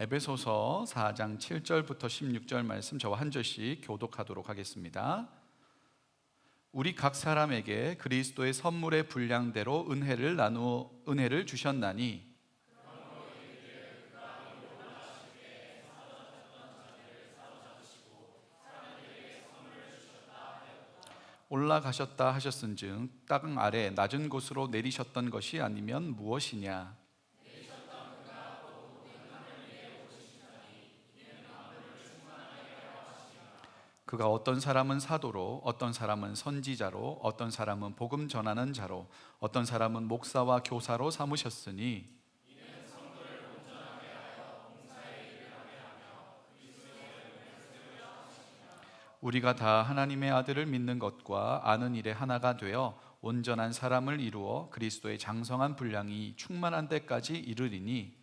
에베소서 4장 7절부터 16절 말씀 저와 한 절씩 교독하도록 하겠습니다. 우리 각 사람에게 그리스도의 선물의 분량대로 은혜를 주셨나니 올라가셨다 하셨은즉 땅 아래 낮은 곳으로 내리셨던 것이 아니면 무엇이냐? 그가 어떤 사람은 사도로, 어떤 사람은 선지자로, 어떤 사람은 복음 전하는 자로, 어떤 사람은 목사와 교사로 삼으셨으니 우리가 다 하나님의 아들을 믿는 것과 아는 일에 하나가 되어 온전한 사람을 이루어 그리스도의 장성한 분량이 충만한 데까지 이르리니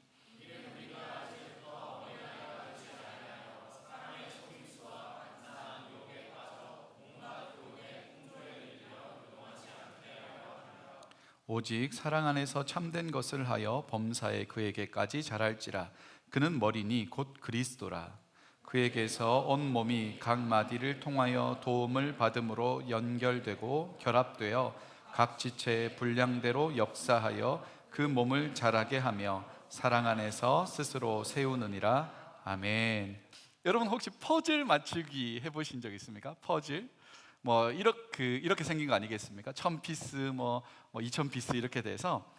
오직 사랑 안에서 참된 것을 하여 범사에 그에게까지 자랄지라. 그는 머리니 곧 그리스도라. 그에게서 온 몸이 각 마디를 통하여 도움을 받음으로 연결되고 결합되어 각 지체의 분량대로 역사하여 그 몸을 자라게 하며 사랑 안에서 스스로 세우느니라. 아멘. 여러분 혹시 퍼즐 맞추기 해보신 적 있습니까? 퍼즐 뭐 이렇게 생긴 거 아니겠습니까? 1000피스 뭐 2000피스 이렇게 돼서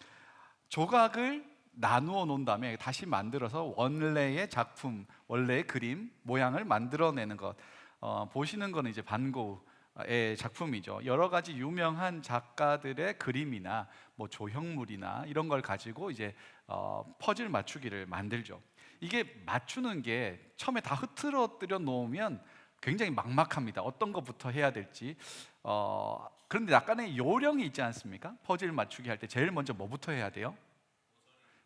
조각을 나누어 놓은 다음에 다시 만들어서 원래의 작품, 원래의 그림 모양을 만들어내는 것. 보시는 거는 이제 반 고흐의 작품이죠. 여러 가지 유명한 작가들의 그림이나 뭐 조형물이나 이런 걸 가지고 이제 퍼즐 맞추기를 만들죠. 이게 맞추는 게 처음에 다 흐트러뜨려 놓으면 굉장히 막막합니다. 어떤 것부터 해야 될지. 그런데 약간의 요령이 있지 않습니까? 퍼즐 맞추기 할 때 제일 먼저 뭐부터 해야 돼요?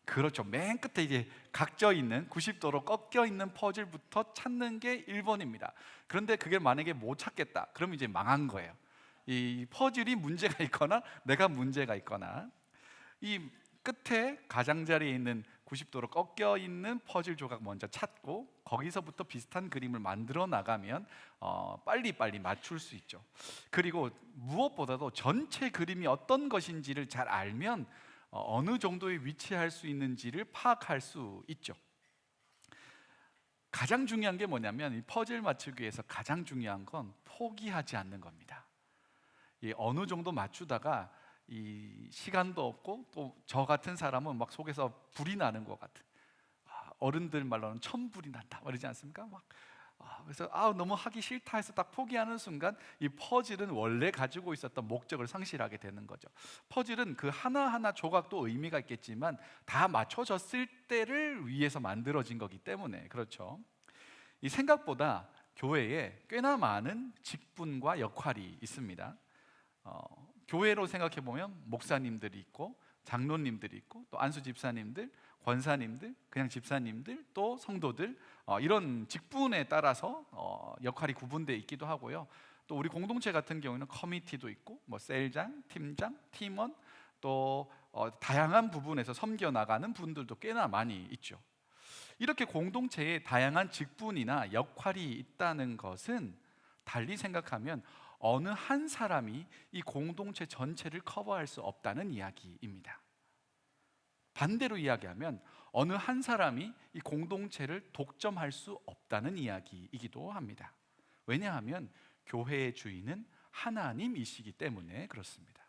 그렇죠. 맨 끝에 이제 각져 있는 90도로 꺾여 있는 퍼즐부터 찾는 게 1번입니다. 그런데 그게 만약에 못 찾겠다. 그럼 이제 망한 거예요. 이 퍼즐이 문제가 있거나 내가 문제가 있거나. 이 끝에 가장자리에 있는 90도로 꺾여 있는 퍼즐 조각 먼저 찾고 거기서부터 비슷한 그림을 만들어 나가면 빨리 맞출 수 있죠. 그리고 무엇보다도 전체 그림이 어떤 것인지를 잘 알면 어느 정도에 위치할 수 있는지를 파악할 수 있죠. 가장 중요한 게 뭐냐면 이 퍼즐 맞추기 위해서 가장 중요한 건 포기하지 않는 겁니다. 어느 정도 맞추다가 이 시간도 없고 또 저 같은 사람은 막 속에서 불이 나는 것 같은, 어른들 말로는 천불이 난다 그러지 않습니까? 그래서 너무 하기 싫다 해서 딱 포기하는 순간 이 퍼즐은 원래 가지고 있었던 목적을 상실하게 되는 거죠. 퍼즐은 그 하나하나 조각도 의미가 있겠지만 다 맞춰졌을 때를 위해서 만들어진 거기 때문에 그렇죠. 이 생각보다 교회에 꽤나 많은 직분과 역할이 있습니다. 교회로 생각해 보면 목사님들이 있고 장로님들이 있고 또 안수 집사님들, 권사님들, 그냥 집사님들, 또 성도들, 이런 직분에 따라서 역할이 구분되어 있기도 하고요. 또 우리 공동체 같은 경우는 커미티도 있고 뭐 셀장, 팀장, 팀원, 또 다양한 부분에서 섬겨 나가는 분들도 꽤나 많이 있죠. 이렇게 공동체에 다양한 직분이나 역할이 있다는 것은 달리 생각하면 어느 한 사람이 이 공동체 전체를 커버할 수 없다는 이야기입니다. 반대로 이야기하면 어느 한 사람이 이 공동체를 독점할 수 없다는 이야기이기도 합니다. 왜냐하면 교회의 주인은 하나님이시기 때문에 그렇습니다.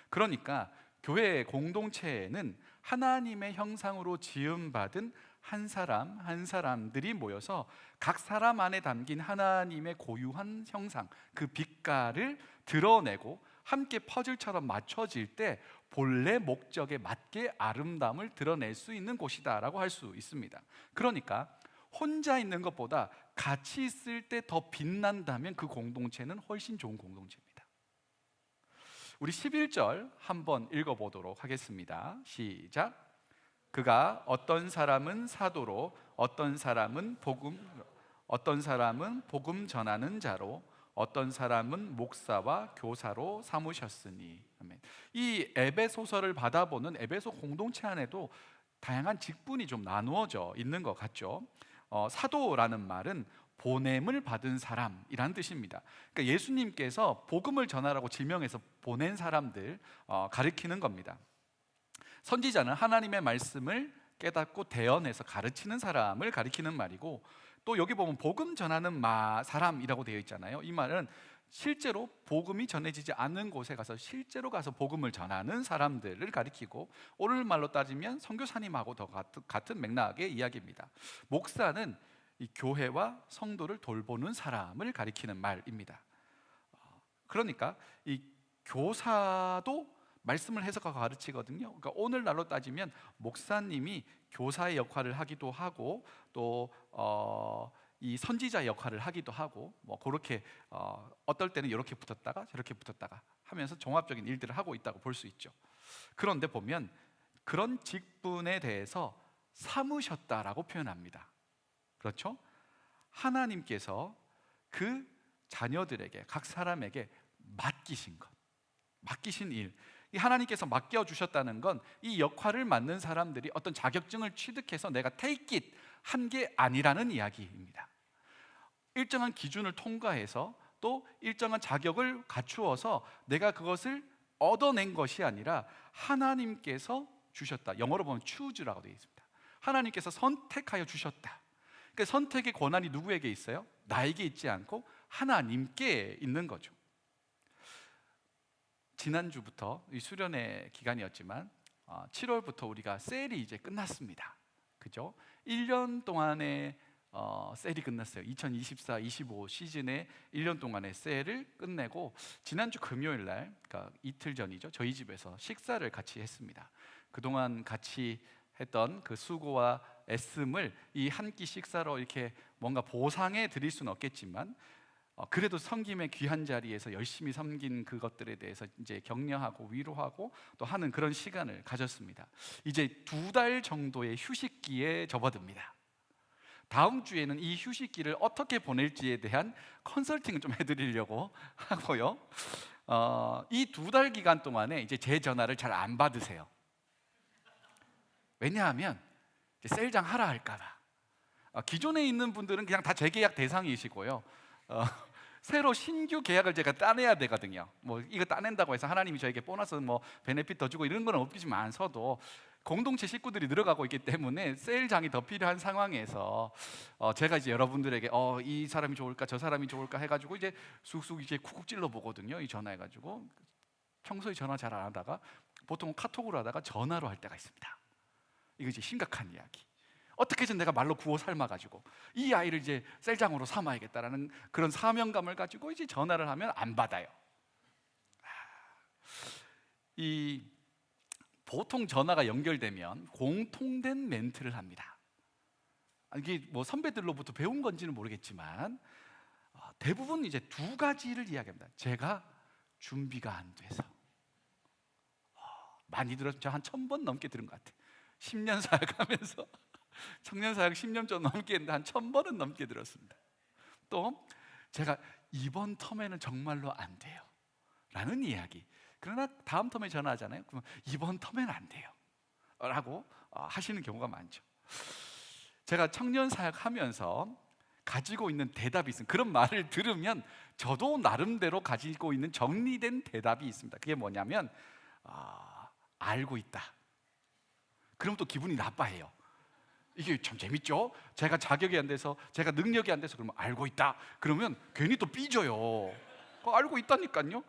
그러니까 교회 공동체에는 하나님의 형상으로 지음받은 한 사람 한 사람들이 모여서 각 사람 안에 담긴 하나님의 고유한 형상, 그 빛깔을 드러내고 함께 퍼즐처럼 맞춰질 때 본래 목적에 맞게 아름다움을 드러낼 수 있는 곳이다라고 할 수 있습니다. 그러니까 혼자 있는 것보다 같이 있을 때 더 빛난다면 그 공동체는 훨씬 좋은 공동체입니다. 우리 11절 한번 읽어보도록 하겠습니다. 시작. 그가 어떤 사람은 사도로, 어떤 사람은 복음 전하는 자로, 어떤 사람은 목사와 교사로 삼으셨으니. 아멘. 이 에베소서를 받아보는 에베소 공동체 안에도 다양한 직분이 좀 나누어져 있는 것 같죠. 사도라는 말은 보냄을 받은 사람이라는 뜻입니다. 그러니까 예수님께서 복음을 전하라고 지명해서 보낸 사람들 가리키는 겁니다. 선지자는 하나님의 말씀을 깨닫고 대언해서 가르치는 사람을 가리키는 말이고, 또 여기 보면 복음 전하는 사람이라고 되어 있잖아요. 이 말은 실제로 복음이 전해지지 않는 곳에 가서 실제로 가서 복음을 전하는 사람들을 가리키고, 오늘날로 따지면 선교사님하고 더 같은 맥락의 이야기입니다. 목사는 이 교회와 성도를 돌보는 사람을 가리키는 말입니다. 그러니까 이 교사도 말씀을 해석하고 가르치거든요. 그러니까 오늘날로 따지면 목사님이 교사의 역할을 하기도 하고, 또 이 선지자 역할을 하기도 하고, 뭐 그렇게 어떨 때는 이렇게 붙었다가 저렇게 붙었다가 하면서 종합적인 일들을 하고 있다고 볼 수 있죠. 그런데 보면 그런 직분에 대해서 삼으셨다라고 표현합니다. 그렇죠? 하나님께서 그 자녀들에게, 각 사람에게 맡기신 것, 맡기신 일, 이 하나님께서 맡겨주셨다는 건 이 역할을 맡는 사람들이 어떤 자격증을 취득해서 내가 take it 한 게 아니라는 이야기입니다. 일정한 기준을 통과해서 또 일정한 자격을 갖추어서 내가 그것을 얻어낸 것이 아니라 하나님께서 주셨다. 영어로 보면 choose라고 되어 있습니다. 하나님께서 선택하여 주셨다. 그러니까 선택의 권한이 누구에게 있어요? 나에게 있지 않고 하나님께 있는 거죠. 지난주부터 이 수련회 기간이었지만 7월부터 우리가 셀이 이제 끝났습니다. 그죠? 1년 동안의 셀이 끝났어요. 2024-25 시즌의 1년 동안의 셀을 끝내고, 지난주 금요일 날, 그러니까 이틀 전이죠, 저희 집에서 식사를 같이 했습니다. 그동안 같이 했던 그 수고와 애씀을 이 한 끼 식사로 이렇게 뭔가 보상해 드릴 수는 없겠지만, 그래도 섬김의 귀한 자리에서 열심히 섬긴 그것들에 대해서 이제 격려하고 위로하고 또 하는 그런 시간을 가졌습니다. 이제 2달 정도의 휴식기에 접어듭니다. 다음 주에는 이 휴식기를 어떻게 보낼지에 대한 컨설팅을 좀 해드리려고 하고요. 이 2달 기간 동안에 이제 제 전화를 잘 안 받으세요. 왜냐하면 이제 셀장 하라 할까봐. 기존에 있는 분들은 그냥 다 재계약 대상이시고요. 새로 신규 계약을 제가 따내야 되거든요. 뭐 이거 따낸다고 해서 하나님이 저에게 보너스 뭐 베네핏 더 주고 이런 건 없지만서도 공동체 식구들이 늘어가고 있기 때문에 세일장이 더 필요한 상황에서 제가 이제 여러분들에게 이 사람이 좋을까 저 사람이 좋을까 해가지고 이제 쑥쑥 이제 쿡쿡 찔러 보거든요. 이 전화해가지고 평소에 전화 잘 안 하다가 보통 카톡으로 하다가 전화로 할 때가 있습니다. 이거 이제 심각한 이야기. 어떻게든 내가 말로 구워 삶아가지고 이 아이를 이제 셀장으로 삼아야겠다라는 그런 사명감을 가지고 이제 전화를 하면 안 받아요. 이 보통 전화가 연결되면 공통된 멘트를 합니다. 이게 뭐 선배들로부터 배운 건지는 모르겠지만 대부분 이제 2가지를 이야기합니다. 제가 준비가 안 돼서. 많이 들었죠. 저 한 1000번 넘게 들은 것 같아요. 10년 사역하면서 청년 사역 10년 좀 넘게 했는데 한 1000번은 넘게 들었습니다. 또 제가 이번 텀에는 정말로 안 돼요 라는 이야기. 그러나 다음 텀에 전화하잖아요. 그러면 이번 텀에는 안 돼요 라고 하시는 경우가 많죠. 제가 청년 사역하면서 가지고 있는 대답이 있습니다. 그런 말을 들으면 저도 나름대로 가지고 있는 정리된 대답이 있습니다. 그게 뭐냐면 알고 있다. 그럼 또 기분이 나빠해요. 이게 참 재밌죠? 제가 자격이 안 돼서, 제가 능력이 안 돼서 그러면 알고 있다. 그러면 괜히 또 삐져요. 알고 있다니까요.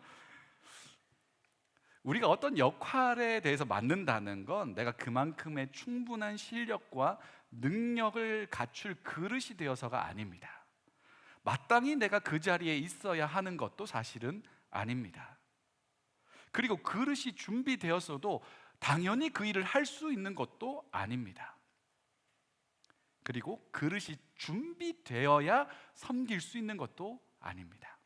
우리가 어떤 역할에 대해서 맡는다는 건 내가 그만큼의 충분한 실력과 능력을 갖출 그릇이 되어서가 아닙니다. 마땅히 내가 그 자리에 있어야 하는 것도 사실은 아닙니다. 그리고 그릇이 준비되었어도 당연히 그 일을 할 수 있는 것도 아닙니다. 그리고 그릇이 준비되어야 섬길 수 있는 것도 아닙니다.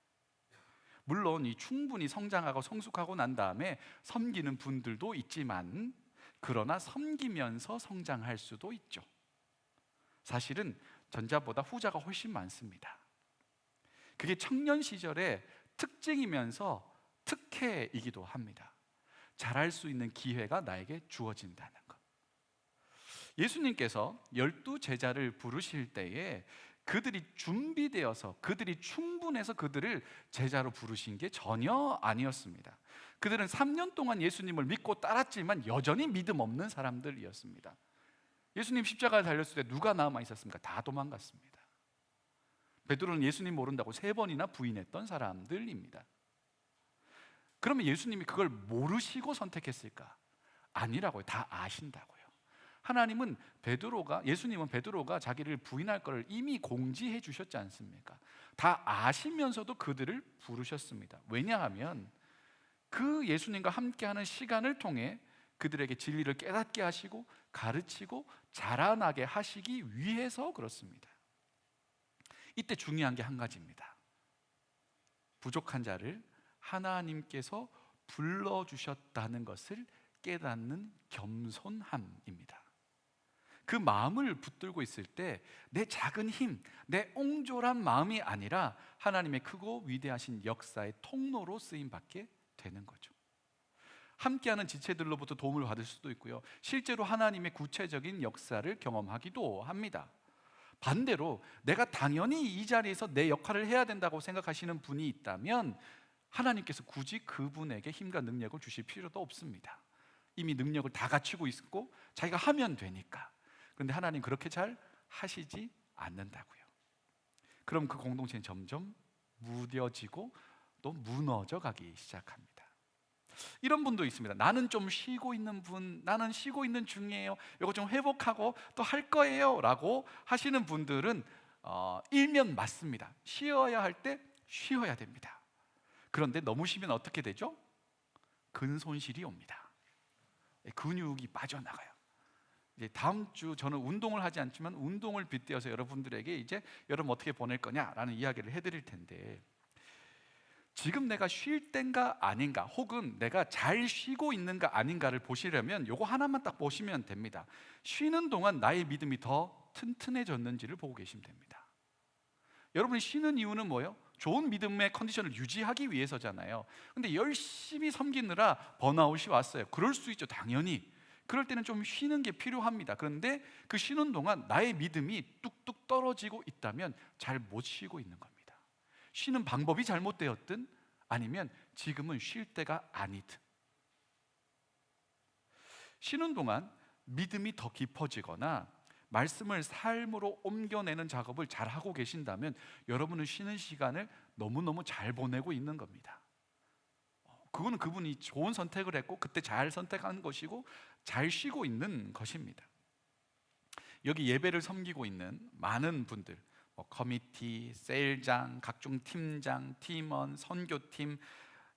물론 이 충분히 성장하고 성숙하고 난 다음에 섬기는 분들도 있지만, 그러나 섬기면서 성장할 수도 있죠. 사실은 전자보다 후자가 훨씬 많습니다. 그게 청년 시절의 특징이면서 특혜이기도 합니다. 잘할 수 있는 기회가 나에게 주어진다는 것. 예수님께서 12제자를 부르실 때에 그들이 준비되어서, 그들이 충분해서 그들을 제자로 부르신 게 전혀 아니었습니다. 그들은 3년 동안 예수님을 믿고 따랐지만 여전히 믿음 없는 사람들이었습니다. 예수님 십자가에 달렸을 때 누가 남아 있었습니까? 다 도망갔습니다. 베드로는 예수님 모른다고 3번이나 부인했던 사람들입니다. 그러면 예수님이 그걸 모르시고 선택했을까? 아니라고요. 다 아신다고요. 예수님은 베드로가 자기를 부인할 것을 이미 공지해 주셨지 않습니까? 다 아시면서도 그들을 부르셨습니다. 왜냐하면 그 예수님과 함께하는 시간을 통해 그들에게 진리를 깨닫게 하시고 가르치고 자라나게 하시기 위해서 그렇습니다. 이때 중요한 게 한 가지입니다. 부족한 자를 하나님께서 불러주셨다는 것을 깨닫는 겸손함입니다. 그 마음을 붙들고 있을 때 내 작은 힘, 내 옹졸한 마음이 아니라 하나님의 크고 위대하신 역사의 통로로 쓰임받게 되는 거죠. 함께하는 지체들로부터 도움을 받을 수도 있고요, 실제로 하나님의 구체적인 역사를 경험하기도 합니다. 반대로 내가 당연히 이 자리에서 내 역할을 해야 된다고 생각하시는 분이 있다면 하나님께서 굳이 그분에게 힘과 능력을 주실 필요도 없습니다. 이미 능력을 다 갖추고 있고 자기가 하면 되니까. 그런데 하나님 그렇게 잘 하시지 않는다고요. 그럼 그 공동체는 점점 무뎌지고 또 무너져 가기 시작합니다. 이런 분도 있습니다. 나는 좀 쉬고 있는 분, 나는 쉬고 있는 중이에요, 이거 좀 회복하고 또 할 거예요 라고 하시는 분들은 일면 맞습니다. 쉬어야 할 때 쉬어야 됩니다. 그런데 너무 쉬면 어떻게 되죠? 근손실이 옵니다. 근육이 빠져나가요. 이제 다음 주 저는 운동을 하지 않지만 운동을 빗대어서 여러분들에게 이제 여러분 어떻게 보낼 거냐라는 이야기를 해드릴 텐데, 지금 내가 쉴 땐가 아닌가, 혹은 내가 잘 쉬고 있는가 아닌가를 보시려면 요거 하나만 딱 보시면 됩니다. 쉬는 동안 나의 믿음이 더 튼튼해졌는지를 보고 계시면 됩니다. 여러분이 쉬는 이유는 뭐예요? 좋은 믿음의 컨디션을 유지하기 위해서잖아요. 근데 열심히 섬기느라 번아웃이 왔어요. 그럴 수 있죠, 당연히. 그럴 때는 좀 쉬는 게 필요합니다. 그런데 그 쉬는 동안 나의 믿음이 뚝뚝 떨어지고 있다면 잘 못 쉬고 있는 겁니다. 쉬는 방법이 잘못되었든 아니면 지금은 쉴 때가 아니든, 쉬는 동안 믿음이 더 깊어지거나 말씀을 삶으로 옮겨내는 작업을 잘 하고 계신다면 여러분은 쉬는 시간을 너무너무 잘 보내고 있는 겁니다. 그거는 그분이 좋은 선택을 했고 그때 잘 선택한 것이고 잘 쉬고 있는 것입니다. 여기 예배를 섬기고 있는 많은 분들, 커미티, 셀장, 각종 팀장, 팀원, 선교팀,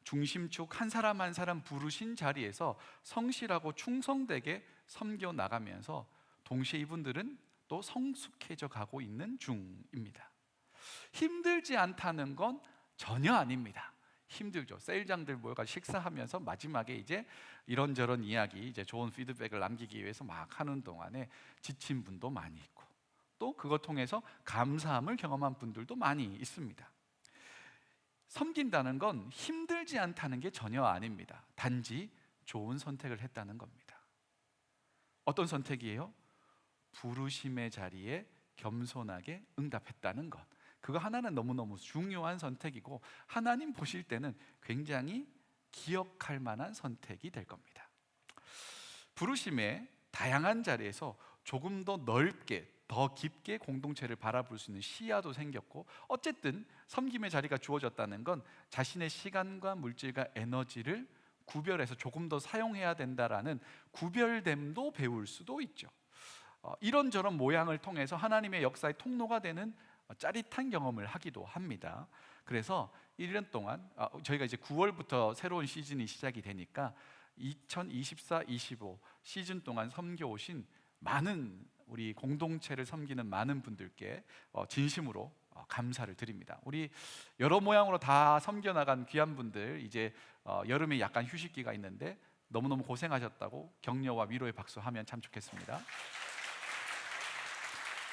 중심축 한 사람 한 사람 부르신 자리에서 성실하고 충성되게 섬겨 나가면서 동시에 이분들은 또 성숙해져 가고 있는 중입니다. 힘들지 않다는 건 전혀 아닙니다. 힘들죠. 셀장들 모여가 식사하면서 마지막에 이제 이런저런 이야기, 이제 좋은 피드백을 남기기 위해서 막 하는 동안에 지친 분도 많이 있고 또 그것 통해서 감사함을 경험한 분들도 많이 있습니다. 섬긴다는 건 힘들지 않다는 게 전혀 아닙니다. 단지 좋은 선택을 했다는 겁니다. 어떤 선택이에요? 부르심의 자리에 겸손하게 응답했다는 것. 그거 하나는 너무너무 중요한 선택이고 하나님 보실 때는 굉장히 기억할 만한 선택이 될 겁니다. 부르심의 다양한 자리에서 조금 더 넓게, 더 깊게 공동체를 바라볼 수 있는 시야도 생겼고, 어쨌든 섬김의 자리가 주어졌다는 건 자신의 시간과 물질과 에너지를 구별해서 조금 더 사용해야 된다라는 구별됨도 배울 수도 있죠. 이런저런 모양을 통해서 하나님의 역사의 통로가 되는 짜릿한 경험을 하기도 합니다. 그래서 1년 동안 저희가 이제 9월부터 새로운 시즌이 시작이 되니까 2024-25 시즌 동안 섬겨오신 많은 우리 공동체를 섬기는 많은 분들께 진심으로 감사를 드립니다. 우리 여러 모양으로 다 섬겨나간 귀한 분들, 이제 여름에 약간 휴식기가 있는데 너무너무 고생하셨다고 격려와 위로의 박수 하면 참 좋겠습니다.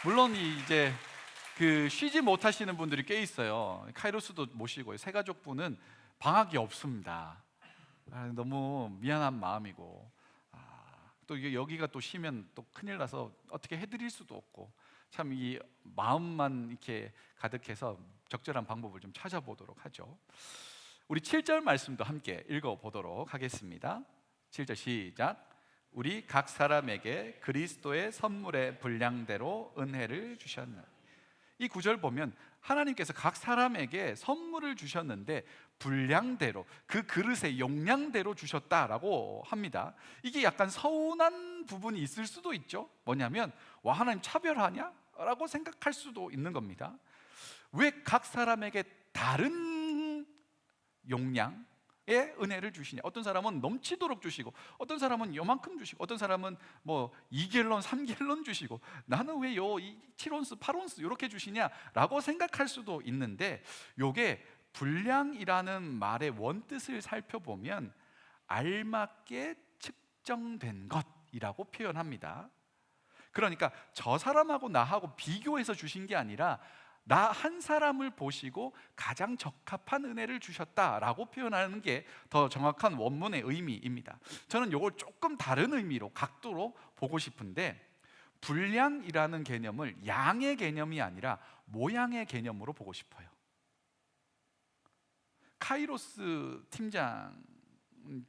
물론 이제 쉬지 못하시는 분들이 꽤 있어요. 카이로스도 모시고요. 새가족분은 방학이 없습니다. 너무 미안한 마음이고 또 이게 여기가 또 쉬면 또 큰일 나서 어떻게 해드릴 수도 없고, 참 이 마음만 이렇게 가득해서 적절한 방법을 좀 찾아보도록 하죠. 우리 7절 말씀도 함께 읽어보도록 하겠습니다. 7절 시작. 우리 각 사람에게 그리스도의 선물의 분량대로 은혜를 주셨나. 이 구절 보면 하나님께서 각 사람에게 선물을 주셨는데 분량대로, 그 그릇의 용량대로 주셨다라고 합니다. 이게 약간 서운한 부분이 있을 수도 있죠. 뭐냐면 와, 하나님 차별하냐? 라고 생각할 수도 있는 겁니다. 왜 각 사람에게 다른 용량의 은혜를 주시냐? 어떤 사람은 넘치도록 주시고, 어떤 사람은 요만큼 주시고, 어떤 사람은 뭐 2갤런, 3갤런 주시고, 나는 왜 7온스, 8온스 이렇게 주시냐? 라고 생각할 수도 있는데, 요게 분량이라는 말의 원뜻을 살펴보면 알맞게 측정된 것이라고 표현합니다. 그러니까 저 사람하고 나하고 비교해서 주신 게 아니라 나 한 사람을 보시고 가장 적합한 은혜를 주셨다라고 표현하는 게 더 정확한 원문의 의미입니다. 저는 이걸 조금 다른 의미로, 각도로 보고 싶은데, 분량이라는 개념을 양의 개념이 아니라 모양의 개념으로 보고 싶어요. 카이로스 팀장,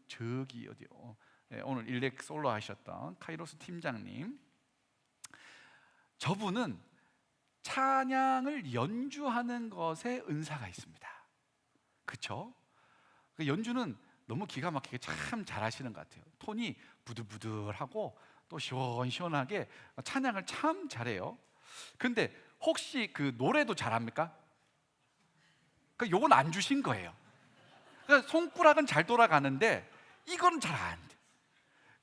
저기 어디요? 오늘 일렉 솔로 하셨던 카이로스 팀장님, 저분은 찬양을 연주하는 것에 은사가 있습니다. 그렇죠? 연주는 너무 기가 막히게 참 잘하시는 것 같아요. 톤이 부들부들하고 또 시원시원하게 찬양을 참 잘해요. 근데 혹시 그 노래도 잘합니까? 요건 안 주신 거예요. 손가락은 잘 돌아가는데 이건 잘 안 돼.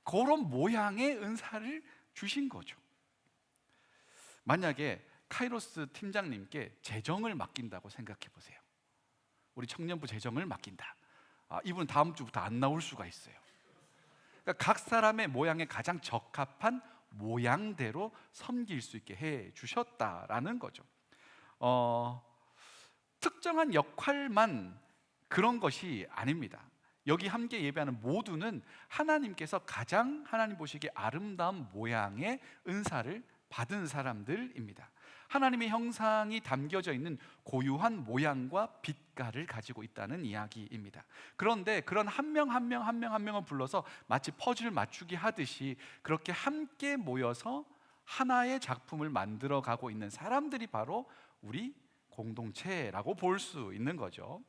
그런 모양의 은사를 주신 거죠. 만약에 카이로스 팀장님께 재정을 맡긴다고 생각해 보세요. 우리 청년부 재정을 맡긴다. 이분은 다음 주부터 안 나올 수가 있어요. 그러니까 각 사람의 모양에 가장 적합한 모양대로 섬길 수 있게 해 주셨다라는 거죠. 특정한 역할만 그런 것이 아닙니다. 여기 함께 예배하는 모두는 하나님께서 가장 하나님 보시기에 아름다운 모양의 은사를 받은 사람들입니다. 하나님의 형상이 담겨져 있는 고유한 모양과 빛깔을 가지고 있다는 이야기입니다. 그런데 그런 한 명 한 명을 불러서 마치 퍼즐 맞추기 하듯이 그렇게 함께 모여서 하나의 작품을 만들어 가고 있는 사람들이 바로 우리 공동체라고 볼 수 있는 거죠.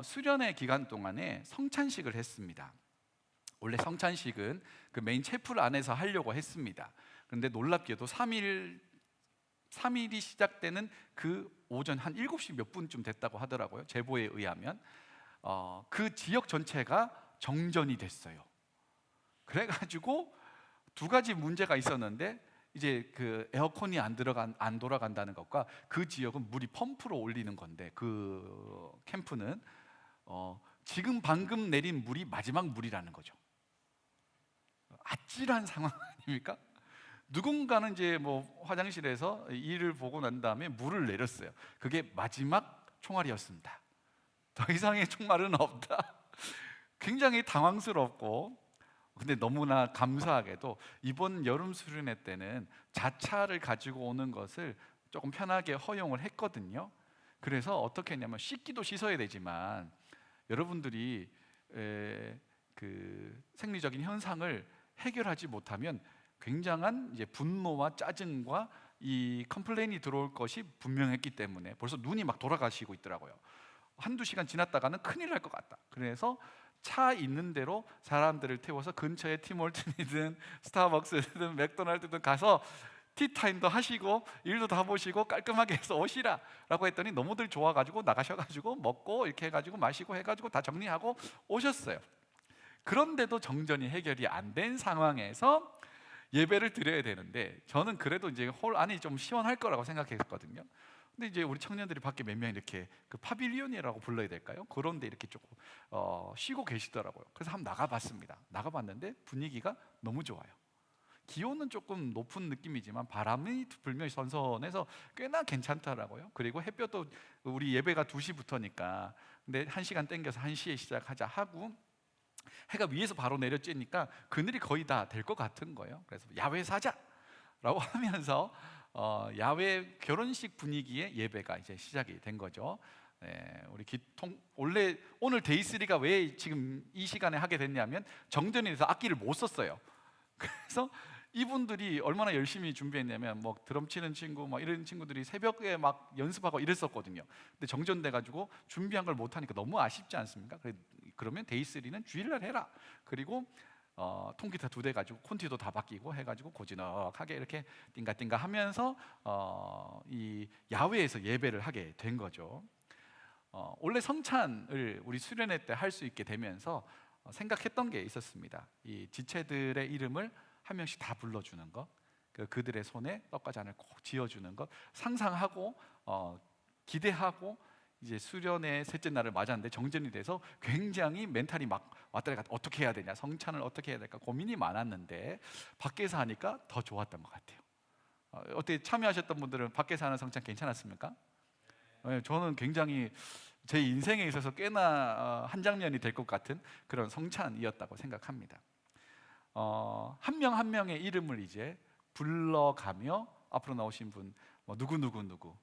수련회 기간 동안에 성찬식을 했습니다. 원래 성찬식은 그 메인 채플 안에서 하려고 했습니다. 그런데 놀랍게도 3일이 시작되는 그 오전 한 7시 몇 분쯤 됐다고 하더라고요. 제보에 의하면 그 지역 전체가 정전이 됐어요. 그래가지고 두 가지 문제가 있었는데, 이제 그 에어컨이 안 돌아간다는 것과 그 지역은 물이 펌프로 올리는 건데, 그 캠프는 지금 방금 내린 물이 마지막 물이라는 거죠. 아찔한 상황 아닙니까? 누군가는 이제 뭐 화장실에서 일을 보고 난 다음에 물을 내렸어요. 그게 마지막 총알이었습니다. 더 이상의 총알은 없다. 굉장히 당황스럽고, 근데 너무나 감사하게도 이번 여름 수련회 때는 자차를 가지고 오는 것을 조금 편하게 허용을 했거든요. 그래서 어떻게 했냐면, 씻기도 씻어야 되지만 여러분들이 그 생리적인 현상을 해결하지 못하면 굉장한 이제 분노와 짜증과 이 컴플레인이 들어올 것이 분명했기 때문에 벌써 눈이 막 돌아가시고 있더라고요. 한두 시간 지났다가는 큰일 날 것 같다. 그래서 차 있는 대로 사람들을 태워서 근처에 티몰튼이든 스타벅스든 맥도날드든 가서 티타임도 하시고 일도 다 보시고 깔끔하게 해서 오시라 라고 했더니 너무들 좋아가지고 나가셔가지고 먹고 이렇게 해가지고 마시고 해가지고 다 정리하고 오셨어요. 그런데도 정전이 해결이 안 된 상황에서 예배를 드려야 되는데, 저는 그래도 이제 홀 안이 좀 시원할 거라고 생각했거든요. 근데 이제 우리 청년들이 밖에 몇 명 이렇게 그 파빌리온이라고 불러야 될까요? 그런데 이렇게 조금 쉬고 계시더라고요. 그래서 한번 나가봤습니다. 나가봤는데 분위기가 너무 좋아요. 기온은 조금 높은 느낌이지만 바람이 불면 선선해서 꽤나 괜찮더라고요. 그리고 햇볕도, 우리 예배가 2시부터니까 근데 1시간 땡겨서 1시에 시작하자 하고 해가 위에서 바로 내려쬐니까 그늘이 거의 다 될 것 같은 거예요. 그래서 야외에서 하자라고 하면서 야외 결혼식 분위기의 예배가 이제 시작이 된 거죠. 우리 기통 원래 오늘 데이3가 왜 지금 이 시간에 하게 됐냐면 정전이 돼서 악기를 못 썼어요. 그래서 이분들이 얼마나 열심히 준비했냐면 뭐 드럼 치는 친구 막 이런 친구들이 새벽에 막 연습하고 이랬었거든요. 근데 정전돼 가지고 준비한 걸 못 하니까 너무 아쉽지 않습니까? 그러면 데이3는 주일날 해라. 그리고 통기타 2대 가지고 콘티도 다 바뀌고 해가지고 고즈넉하게 이렇게 띵가띵가 하면서 이 야외에서 예배를 하게 된 거죠. 원래 성찬을 우리 수련회 때 할 수 있게 되면서 생각했던 게 있었습니다. 이 지체들의 이름을 한 명씩 다 불러주는 것, 그들의 손에 떡과 잔을 꼭 쥐어주는 것 상상하고 기대하고 이제 수련회 셋째 날을 맞았는데 정전이 돼서 굉장히 멘탈이 막 왔다 갔다 어떻게 해야 되냐, 성찬을 어떻게 해야 될까 고민이 많았는데 밖에서 하니까 더 좋았던 것 같아요. 어떻게 참여하셨던 분들은 밖에서 하는 성찬 괜찮았습니까? 저는 굉장히 제 인생에 있어서 꽤나 한 장면이 될 것 같은 그런 성찬이었다고 생각합니다. 한 명 한 명의 이름을 이제 불러가며 앞으로 나오신 분 누구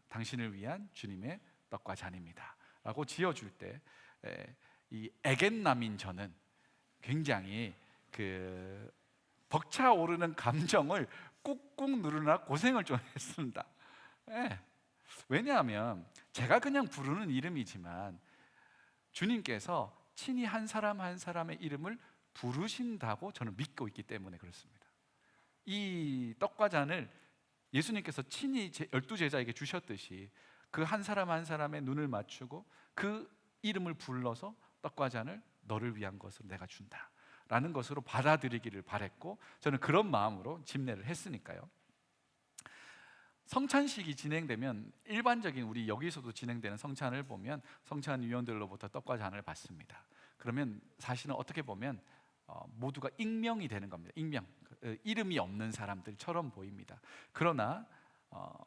당신을 위한 주님의 떡과 잔입니다 라고 지어줄 때 이 애겐남인 저는 굉장히 그 벅차오르는 감정을 꾹꾹 누르느라 고생을 좀 했습니다. 왜냐하면 제가 그냥 부르는 이름이지만 주님께서 친히 한 사람 한 사람의 이름을 부르신다고 저는 믿고 있기 때문에 그렇습니다. 이 떡과 잔을 예수님께서 친히 12제자에게 주셨듯이 그 한 사람 한 사람의 눈을 맞추고 그 이름을 불러서 떡과 잔을 너를 위한 것으로 내가 준다 라는 것으로 받아들이기를 바랬고 저는 그런 마음으로 집례를 했으니까요. 성찬식이 진행되면 일반적인 우리 여기서도 진행되는 성찬을 보면 성찬위원들로부터 떡과 잔을 받습니다. 그러면 사실은 어떻게 보면 모두가 익명이 되는 겁니다. 익명, 이름이 없는 사람들처럼 보입니다. 그러나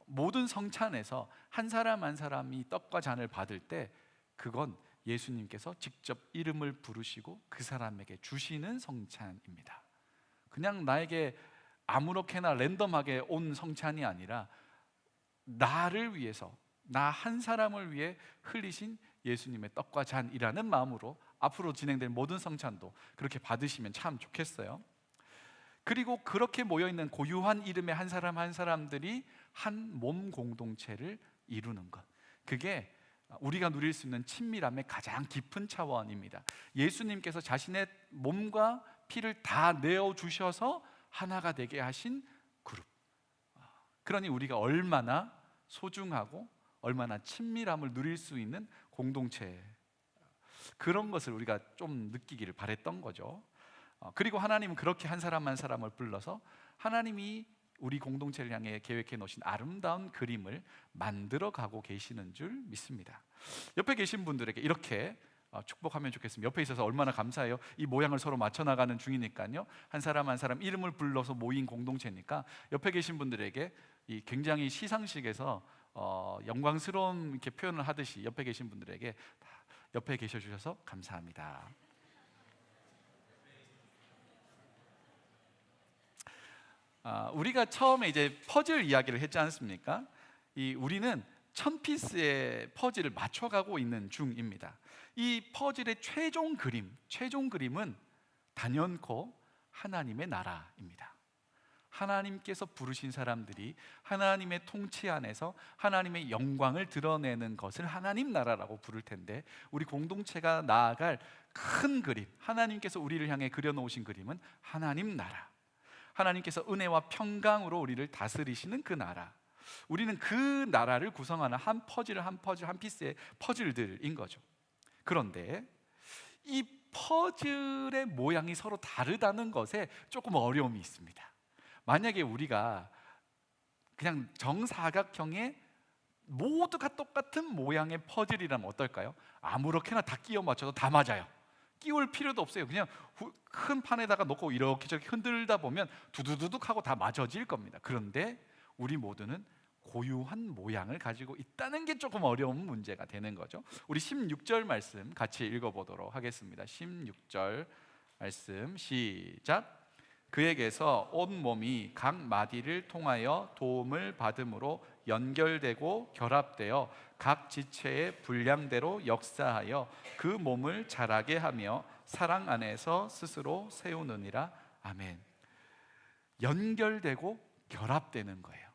모든 성찬에서 한 사람 한 사람이 떡과 잔을 받을 때 그건 예수님께서 직접 이름을 부르시고 그 사람에게 주시는 성찬입니다. 그냥 나에게 아무렇게나 랜덤하게 온 성찬이 아니라 나를 위해서, 나 한 사람을 위해 흘리신 예수님의 떡과 잔이라는 마음으로 앞으로 진행될 모든 성찬도 그렇게 받으시면 참 좋겠어요. 그리고 그렇게 모여있는 고유한 이름의 한 사람 한 사람들이 한 몸 공동체를 이루는 것, 그게 우리가 누릴 수 있는 친밀함의 가장 깊은 차원입니다. 예수님께서 자신의 몸과 피를 다 내어주셔서 하나가 되게 하신 그룹. 그러니 우리가 얼마나 소중하고 얼마나 친밀함을 누릴 수 있는 공동체, 그런 것을 우리가 좀 느끼기를 바랬던 거죠. 그리고 하나님은 그렇게 한 사람 한 사람을 불러서 하나님이 우리 공동체를 향해 계획해 놓으신 아름다운 그림을 만들어 가고 계시는 줄 믿습니다. 옆에 계신 분들에게 이렇게 축복하면 좋겠습니다. 옆에 있어서 얼마나 감사해요. 이 모양을 서로 맞춰 나가는 중이니까요. 한 사람 한 사람 이름을 불러서 모인 공동체니까 옆에 계신 분들에게 이 굉장히 시상식에서 영광스러운 이렇게 표현을 하듯이 옆에 계신 분들에게 옆에 계셔 주셔서 감사합니다. 우리가 처음에 이제 퍼즐 이야기를 했지 않습니까? 우리는 1000피스의 퍼즐을 맞춰가고 있는 중입니다. 이 퍼즐의 최종 그림은 단연코 하나님의 나라입니다. 하나님께서 부르신 사람들이 하나님의 통치 안에서 하나님의 영광을 드러내는 것을 하나님 나라라고 부를 텐데, 우리 공동체가 나아갈 큰 그림, 하나님께서 우리를 향해 그려놓으신 그림은 하나님 나라, 하나님께서 은혜와 평강으로 우리를 다스리시는 그 나라, 우리는 그 나라를 구성하는 한 퍼즐 한 피스의 퍼즐들인 거죠. 그런데 이 퍼즐의 모양이 서로 다르다는 것에 조금 어려움이 있습니다. 만약에 우리가 그냥 정사각형의 모두가 똑같은 모양의 퍼즐이라면 어떨까요? 아무렇게나 다 끼워 맞춰도 다 맞아요. 끼울 필요도 없어요. 그냥 큰 판에다가 놓고 이렇게 저렇게 흔들다 보면 두두두둑 하고 다 맞춰질 겁니다. 그런데 우리 모두는 고유한 모양을 가지고 있다는 게 조금 어려운 문제가 되는 거죠. 우리 16절 말씀 같이 읽어보도록 하겠습니다. 16절 말씀 시작. 그에게서 온 몸이 각 마디를 통하여 도움을 받음으로 연결되고 결합되어 각 지체의 분량대로 역사하여 그 몸을 자라게 하며 사랑 안에서 스스로 세우느니라. 아멘. 연결되고 결합되는 거예요.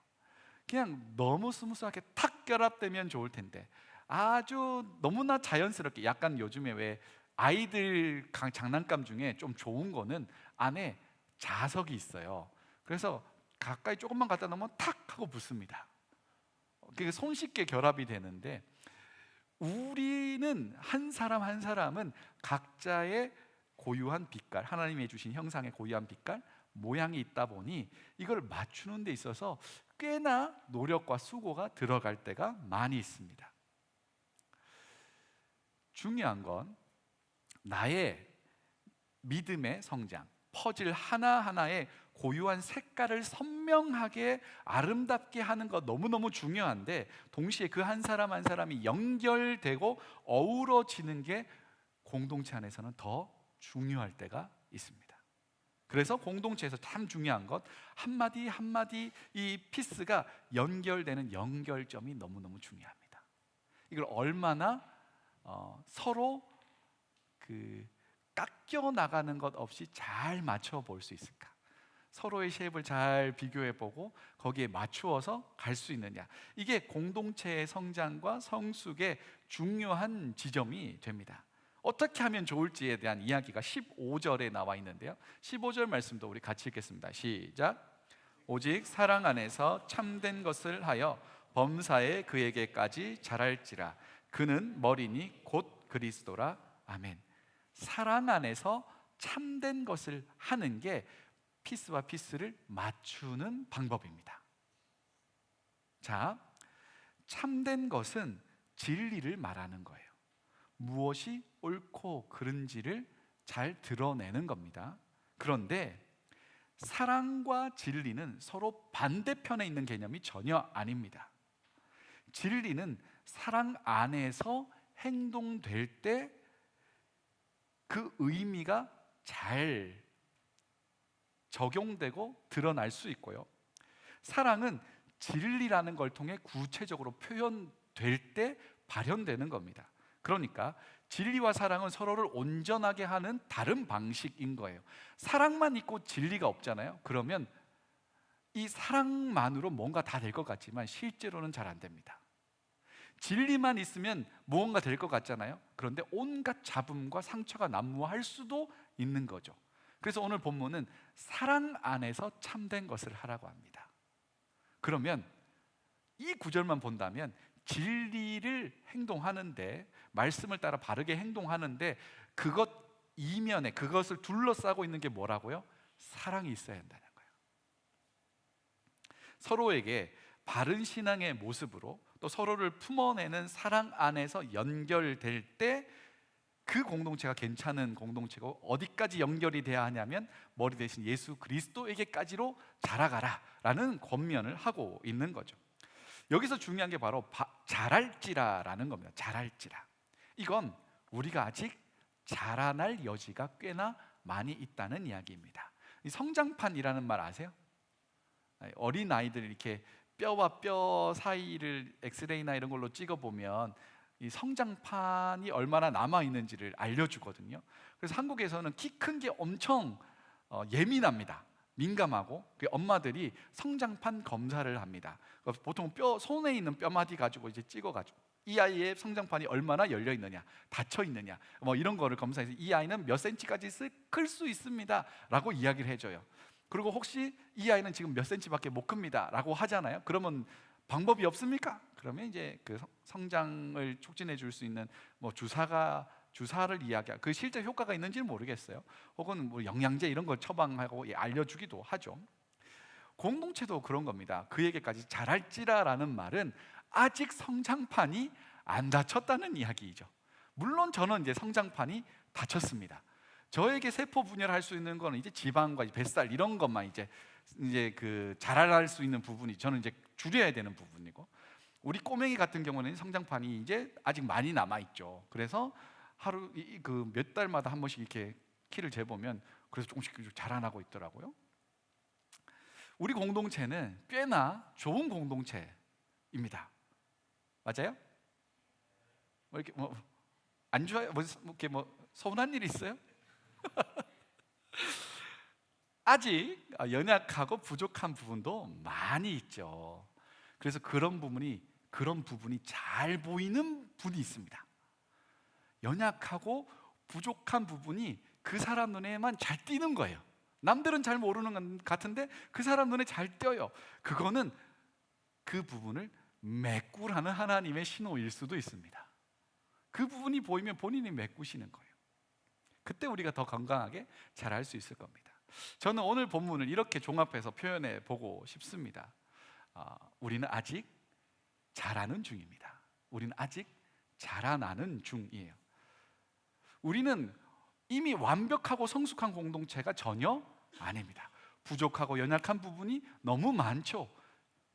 그냥 너무 스무스하게 탁 결합되면 좋을 텐데 아주 너무나 자연스럽게, 약간 요즘에 왜 아이들 장난감 중에 좀 좋은 거는 안에 자석이 있어요. 그래서 가까이 조금만 갖다 놓으면 탁 하고 붙습니다. 그게 손쉽게 결합이 되는데, 우리는 한 사람 한 사람은 각자의 고유한 빛깔, 하나님이 주신 형상의 고유한 빛깔, 모양이 있다 보니 이걸 맞추는 데 있어서 꽤나 노력과 수고가 들어갈 때가 많이 있습니다. 중요한 건 나의 믿음의 성장, 퍼즐 하나하나에 고유한 색깔을 선명하게 아름답게 하는 것 너무너무 중요한데, 동시에 그 한 사람 한 사람이 연결되고 어우러지는 게 공동체 안에서는 더 중요할 때가 있습니다. 그래서 공동체에서 참 중요한 것, 한마디 한마디 이 피스가 연결되는 연결점이 너무너무 중요합니다. 이걸 얼마나 서로 깎여 나가는 것 없이 잘 맞춰 볼 수 있을까? 서로의 쉐입을 잘 비교해 보고 거기에 맞추어서 갈 수 있느냐, 이게 공동체의 성장과 성숙의 중요한 지점이 됩니다. 어떻게 하면 좋을지에 대한 이야기가 15절에 나와 있는데요, 15절 말씀도 우리 같이 읽겠습니다. 시작. 오직 사랑 안에서 참된 것을 하여 범사에 그에게까지 자랄지라. 그는 머리니 곧 그리스도라. 아멘. 사랑 안에서 참된 것을 하는 게 피스와 피스를 맞추는 방법입니다. 자, 참된 것은 진리를 말하는 거예요. 무엇이 옳고 그른지를 잘 드러내는 겁니다. 그런데 사랑과 진리는 서로 반대편에 있는 개념이 전혀 아닙니다. 진리는 사랑 안에서 행동될 때 그 의미가 잘 적용되고 드러날 수 있고요, 사랑은 진리라는 걸 통해 구체적으로 표현될 때 발현되는 겁니다. 그러니까 진리와 사랑은 서로를 온전하게 하는 다른 방식인 거예요. 사랑만 있고 진리가 없잖아요. 그러면 이 사랑만으로 뭔가 다 될 것 같지만 실제로는 잘 안 됩니다. 진리만 있으면 무언가 될 것 같잖아요. 그런데 온갖 잡음과 상처가 난무할 수도 있는 거죠. 그래서 오늘 본문은 사랑 안에서 참된 것을 하라고 합니다. 그러면 이 구절만 본다면 진리를 행동하는데, 말씀을 따라 바르게 행동하는데 그것 이면에, 그것을 둘러싸고 있는 게 뭐라고요? 사랑이 있어야 한다는 거예요. 서로에게 바른 신앙의 모습으로 또 서로를 품어내는 사랑 안에서 연결될 때 그 공동체가 괜찮은 공동체고, 어디까지 연결이 돼야 하냐면 머리 대신 예수 그리스도에게까지로 자라가라 라는 권면을 하고 있는 거죠. 여기서 중요한 게 바로 자랄지라라는 겁니다. 자랄지라. 이건 우리가 아직 자라날 여지가 꽤나 많이 있다는 이야기입니다. 이 성장판이라는 말 아세요? 어린 아이들 이렇게 뼈와 뼈 사이를 엑스레이나 이런 걸로 찍어보면 이 성장판이 얼마나 남아 있는지를 알려주거든요. 그래서 한국에서는 키 큰 게 엄청 예민합니다. 민감하고, 엄마들이 성장판 검사를 합니다. 보통 손에 있는 뼈마디 가지고 이제 찍어가지고 이 아이의 성장판이 얼마나 열려 있느냐, 닫혀 있느냐, 뭐 이런 거를 검사해서 이 아이는 몇 센치까지 클 수 있습니다라고 이야기를 해줘요. 그리고 혹시 이 아이는 지금 몇 센치밖에 못 큽니다라고 하잖아요. 그러면 방법이 없습니까? 그러면 이제 그 성장을 촉진해 줄 수 있는 뭐 주사를 이야기하고, 그 실제 효과가 있는지는 모르겠어요. 혹은 뭐 영양제 이런 걸 처방하고 알려주기도 하죠. 공동체도 그런 겁니다. 그에게까지 자랄지라라는 말은 아직 성장판이 안 닫혔다는 이야기이죠. 물론 저는 이제 성장판이 닫혔습니다. 저에게 세포 분열할 수 있는 거는 이제 지방과 뱃살 이런 것만 이제 그 자랄 수 있는 부분이, 저는 이제 줄여야 되는 부분이고, 우리 꼬맹이 같은 경우는 성장판이 이제 아직 많이 남아 있죠. 그래서 하루 그 몇 달마다 한 번씩 이렇게 키를 재보면 그래서 조금씩 자라나고 있더라고요. 우리 공동체는 꽤나 좋은 공동체입니다. 맞아요? 뭐 이렇게 뭐 안 좋아요? 뭐 이렇게 뭐 서운한 일 있어요? 아직 연약하고 부족한 부분도 많이 있죠. 그래서 그런 부분이 잘 보이는 분이 있습니다. 연약하고 부족한 부분이 그 사람 눈에만 잘 띄는 거예요. 남들은 잘 모르는 것 같은데 그 사람 눈에 잘 띄어요. 그거는 그 부분을 메꾸라는 하나님의 신호일 수도 있습니다. 그 부분이 보이면 본인이 메꾸시는 거예요. 그때 우리가 더 건강하게 자랄 수 있을 겁니다. 저는 오늘 본문을 이렇게 종합해서 표현해 보고 싶습니다. 우리는 아직 자라는 중입니다. 우리는 아직 자라나는 중이에요. 우리는 이미 완벽하고 성숙한 공동체가 전혀 아닙니다. 부족하고 연약한 부분이 너무 많죠.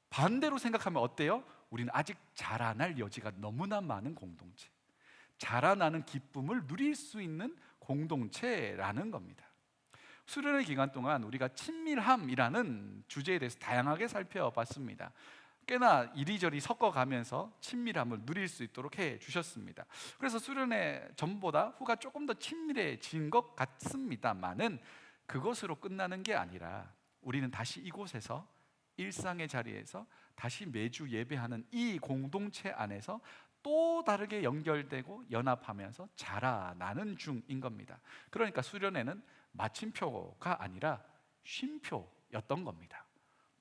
반대로 생각하면 어때요? 우리는 아직 자라날 여지가 너무나 많은 공동체, 자라나는 기쁨을 누릴 수 있는 공동체라는 겁니다. 수련회 기간 동안 우리가 친밀함이라는 주제에 대해서 다양하게 살펴봤습니다. 꽤나 이리저리 섞어가면서 친밀함을 누릴 수 있도록 해주셨습니다. 그래서 수련회 전보다 후가 조금 더 친밀해진 것 같습니다만은 그것으로 끝나는 게 아니라 우리는 다시 이곳에서 일상의 자리에서 다시 매주 예배하는 이 공동체 안에서 또 다르게 연결되고 연합하면서 자라나는 중인 겁니다. 그러니까 수련회는 마침표가 아니라 쉼표였던 겁니다.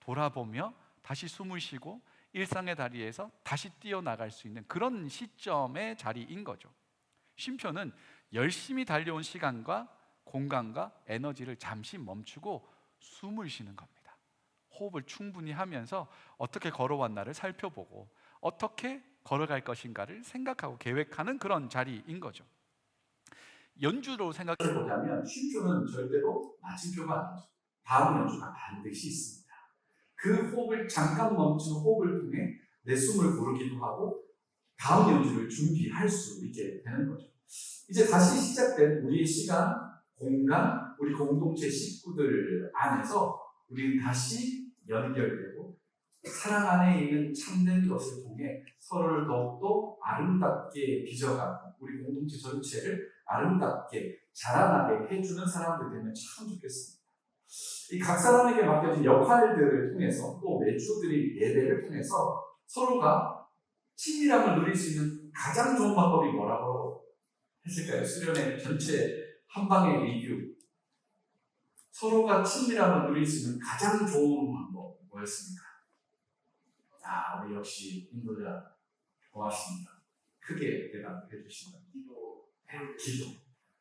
돌아보며 다시 숨을 쉬고 일상의 다리에서 다시 뛰어나갈 수 있는 그런 시점의 자리인 거죠. 쉼표는 열심히 달려온 시간과 공간과 에너지를 잠시 멈추고 숨을 쉬는 겁니다. 호흡을 충분히 하면서 어떻게 걸어왔나를 살펴보고 어떻게 걸어갈 것인가를 생각하고 계획하는 그런 자리인 거죠. 연주로 생각해 보자면 쉼표는 절대로 마침표가 아니죠. 다음 연주가 반드시 있습니다. 그 호흡을 잠깐 멈춘 호흡을 통해 내 숨을 고르기도 하고 다음 연주를 준비할 수 있게 되는 거죠. 이제 다시 시작된 우리의 시간, 공간, 우리 공동체 식구들 안에서 우리는 다시 연결되고 사랑 안에 있는 참된 것을 통해 서로를 더욱더 아름답게 빚어가고 우리 공동체 전체를 아름답게 자라나게 해주는 사람들 되면 참 좋겠습니다. 이 각 사람에게 맡겨진 역할들을 통해서 또 매주 드린 예배를 통해서 서로가 친밀함을 누릴 수 있는 가장 좋은 방법이 뭐라고 했을까요? 수련회 전체 한 방의 리뷰. 서로가 친밀함을 누릴 수 있는 가장 좋은 방법 뭐였습니까? 우리 역시 인도자 고맙습니다. 크게 대답해 주시면 기도.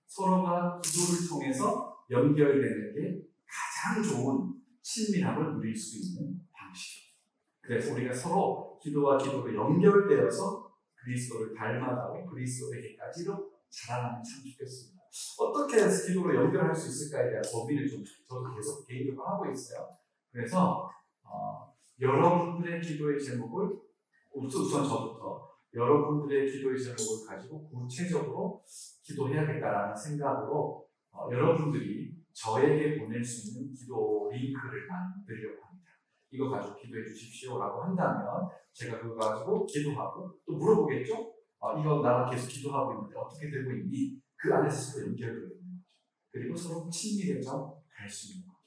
서로가 기도를 통해서 연결되는 게 가장 좋은 친밀함을 누릴 수 있는 방식. 그래서 우리가 서로 기도와 기도로 연결되어서 그리스도를 닮아가고 그리스도에게까지로 자라나면 참 좋겠습니다. 어떻게 해서 기도로 연결할 수 있을까에 대한 고민을 저도 계속 개인적으로 하고 있어요. 그래서 여러분들의 기도의 제목을 우선 저부터 여러분들의 기도의 제목을 가지고 구체적으로 기도해야겠다라는 생각으로 여러분들이 저에게 보낼 수 있는 기도 링크를 만들려고 합니다. 이거 가지고 기도해 주십시오라고 한다면 제가 그거 가지고 기도하고 또 물어보겠죠? 이거 나랑 계속 기도하고 있는데 어떻게 되고 있니? 그 안에서 서로 연결되는 거죠. 그리고 서로 친밀해져 갈 수 있는 거죠.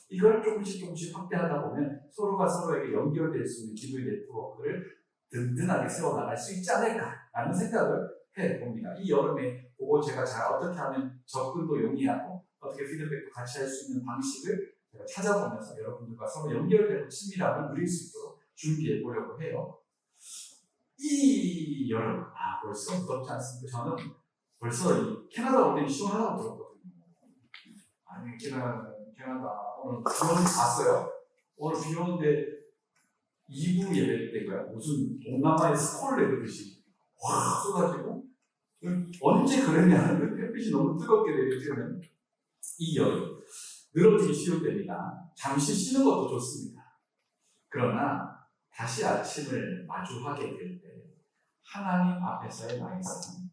이걸 조금씩 확대하다 보면 서로가 서로에게 연결될 수 있는 기도의 네트워크를 든든하게 세워나갈 수 있지 않을까라는 생각을 해봅니다. 이 여름에 그거 제가 어떻게 하면 접근도 용이하고 어떻게 피드백도 같이 할 수 있는 방식을 제가 찾아보면서 여러분들과 서로 연결되는 친밀함을 누릴 수 있도록 준비해 보려고 해요. 이 여름, 벌써 무덥지 않습니까? 저는 벌써 이 캐나다 올 때 시원하다고 들었거든요. 아니, 캐나다 오늘 비 오는 봤어요. 오늘 비 오는데 2부 예배 때가 무슨 동남아의 스콜 내리듯이 확 쏟아지고 언제 그랬냐는 햇빛이 너무 뜨겁게 내리면 이 여름 늘어지기 쉬울 때입니다. 잠시 쉬는 것도 좋습니다. 그러나 다시 아침을 마주하게 될 때 하나님 앞에서의 나의 삶,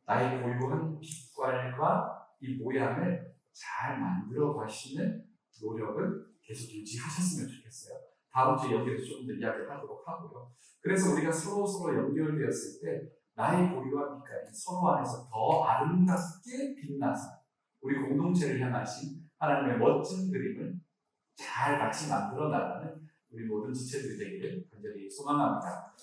나의 고유한 빛깔과 이 모양을 잘 만들어 가시는 노력을 계속 유지하셨으면 좋겠어요. 다음 주에 여기에서 조금 더 이야기를 하도록 하고요. 그래서 우리가 서로 연결되었을 때 나의 고유한 빛깔이 서로 안에서 더 아름답게 빛나서 우리 공동체를 향하신 하나님의 멋진 그림을 잘 같이 만들어 나가는 우리 모든 지체들이 되기를 간절히 소망합니다.